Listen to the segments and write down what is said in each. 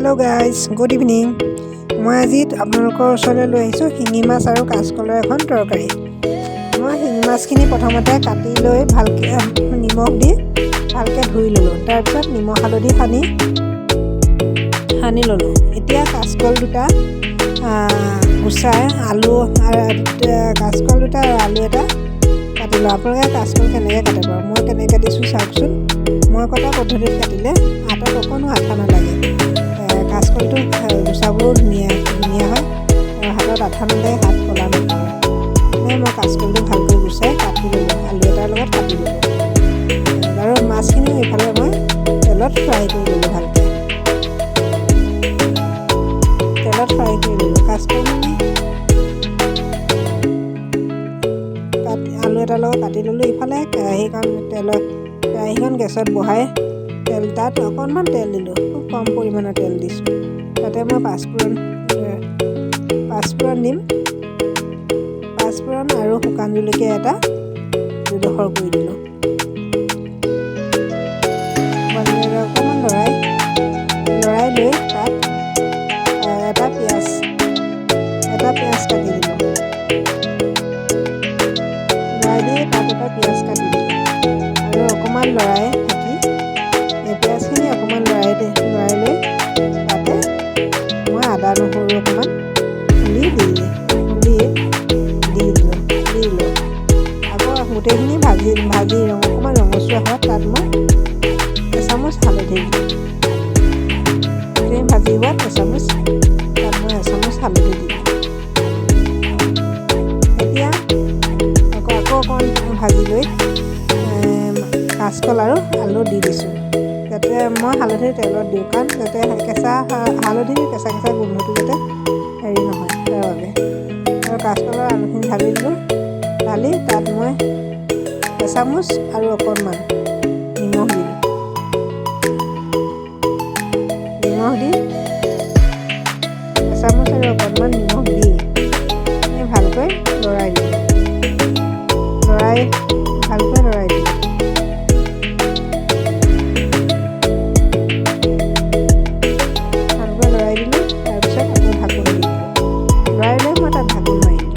Hello' guys, good evening. মই আজি আপোনালোকৰ ওচৰলৈ লৈ আহিছোঁ শিঙি মাছ আৰু কাচকলৰ এখন তৰকাৰী। মই শিঙি মাছখিনি প্ৰথমতে কাটি লৈ ভালকৈ নিমখ দি ভালকৈ ধুই ল'লোঁ। তাৰপিছত নিমখ হালধি সানি ল'লোঁ। এতিয়া কাচকল দুটা গুচাই কাচকল দুটা আৰু আলু এটা কাটিলোঁ। আপোনালোকে কাচকল কেনেকৈ কাটে বাৰু? মই কেনেকৈ কাটিছোঁ চাওকচোন। মই কটা পদ্ধতিত কাটিলে হাতত অকণো আঠা নালাগে। কাচকলটো গুচাবলৈও ধুনীয়া হয় আৰু হাতত আঠা নালাগে, হাত ক'লা নপৰে। মই কাচকলটো ভালকৈ গুচাই কাটি ল'লোঁ, আলু এটাৰ লগত কাটি ল'লোঁ। আৰু মাছখিনিও এইফালে মই তেলত ফ্ৰাই কৰি ল'লোঁ ভালকৈ। কাচকলখিনি আলু এটাৰ লগত কাটি ল'লোঁ। ইফালে কেৰাহীখন গেছত বহাই তাত অকণমান তেল দিলোঁ, খুব কম পৰিমাণৰ তেল দিছোঁ। তাতে মই পাঁচফোৰণ দিম। পাঁচফোৰণ আৰু শুকান জলকীয়া এটা দুডোখৰ কৰি দিলোঁ। অকণমান লৰাই লৈ তাত এটা পিঁয়াজ কাটি দিলোঁ। আৰু অকণমান লৰাই থাকি পিঁয়াজখিনি অকণমান লৰাই লৈ তাতে মই আদা নহৰু অকণমান খুন্দি দিলোঁ। আকৌ গোটেইখিনি ভাজি অকণমান ৰঙচুৱা হোৱাত তাত মই এচামুচ হালধি দিলোঁ। গোটেইখিনি ভাজি হোৱাত তাত মই এচামুচ হালধি দিলোঁ। এতিয়া আকৌ অকণমান ভাজি লৈ কাচকল আৰু আলু দি দিছোঁ। যাতে মই হালধি তেলত দিওঁ, কাৰণ যাতে হালধিৰ কেঁচা গোন্ধটো যাতে হেৰি নহয়, তাৰ বাবে। আৰু কাচকলৰ আলুখিনি ঢালি দিলোঁ। ঢালি তাত মই এচামুচ আৰু অকণমান নিমখ দিলোঁ। এচামুচ আৰু অকণমান নিমখ দি ভালকৈ লৰাই দিলোঁ। তাৰপিছত আকৌ ঢাকোন দি দিলোঁ। লৰাই লৈ মই তাত ঢাকোন মাৰি দিলোঁ।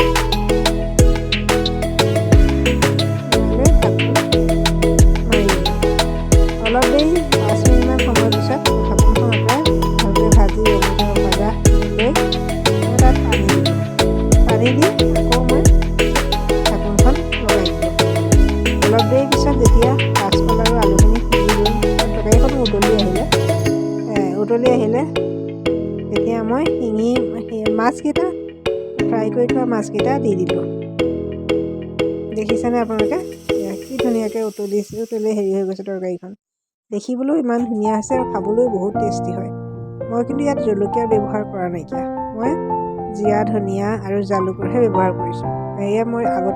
অলপ দেৰি 5 মিনিটমান সময়ৰ পিছত ঢাকোনখন আঁতৰাই ভালকৈ ভাজি ভাজা লৈ মই তাত পানী দিলোঁ। পানী দি আকৌ মই ঢাকোনখন লগাই দিলোঁ। অলপ দেৰি পিছত যেতিয়া কাচকল আৰু আলুখিনি সিজি গ'ল, তৰকাৰীখন উতলি আহিলে তেতিয়া মই মাছকেইটা ফ্ৰাই কৰি থোৱা মাছকেইটা দি দিলোঁ। দেখিছেনে আপোনালোকে কি ধুনীয়াকৈ উতলি হেৰি হৈ গৈছে তৰকাৰীখন। দেখিবলৈও ইমান ধুনীয়া হৈছে আৰু খাবলৈও বহুত টেষ্টি হয়। মই কিন্তু ইয়াত জলকীয়া ব্যৱহাৰ কৰা নাইকিয়া। মই জিৰা, ধনিয়া আৰু জালুকৰহে ব্যৱহাৰ কৰিছোঁ। এয়া মই আগতে